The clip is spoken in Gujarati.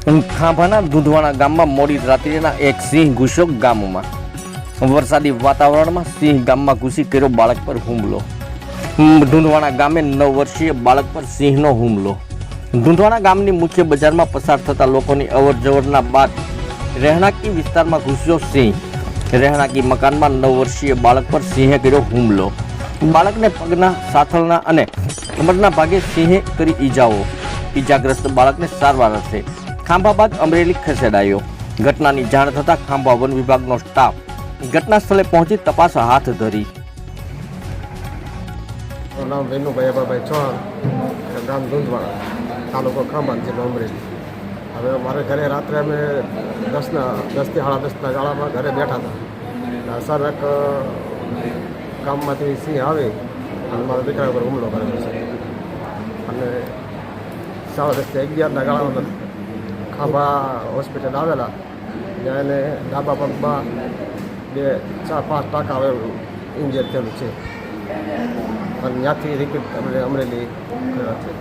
ખાંભાના દૂધવાણા ગામમાં મોડી રાત્રિના એક સિંહ ઘૂસ્યો ગામમાં. વરસાદી વાતાવરણમાં સિંહ ગામમાં ઘૂસી કર્યો બાળક પર હુમલો. ધુંધવાણા ગામે 9 વર્ષીય બાળક પર સિંહનો હુમલો. ધુંધવાણા ગામની મુખ્ય બજારમાં પસાર થતા લોકોની અવરજવરના બાદ રહેણાંકી વિસ્તારમાં ઘૂસ્યો સિંહ. રહેણાંકી મકાનમાં 9 વર્ષીય બાળક પર સિંહે કર્યો હુમલો. બાળકને પગના, સાથળના અને કમરના ભાગે સિંહે કરી ઈજાઓ. ઈજાગ્રસ્ત બાળકને સારવાર અર્થે ખાંભા બાદ અમરેલી ખસેડાયો. ઘટનાની જાણ થતાં ખાંભા વન વિભાગનો સ્ટાફ ઘટના સ્થળે પહોંચી તપાસ હાથ ધરી. નામ વેનુભાઈ અબાભાઈ ચૌહાણ, ગામ ધુંધવાડા, તાલુકો ખાંભા, જિલ્લો અમરેલી. હવે મારે ઘરે રાત્રે અમે 10 થી 10:30 ગાળામાં ઘરે બેઠા હતા. અચાનક ગામમાંથી સિંહ આવે અને મારા દીકરા ઉપર હુમલો કરેલો છે. અને 10:30 થી 11 ગાળામાં ખાંભા હોસ્પિટલ આવેલા, ત્યાં એને ડાબા પગમાં 2, 4, 5 ટાંકા ઇન્જર થયેલું છે. અને ત્યાંથી રિપીટ અમરેલી કર્યા છે.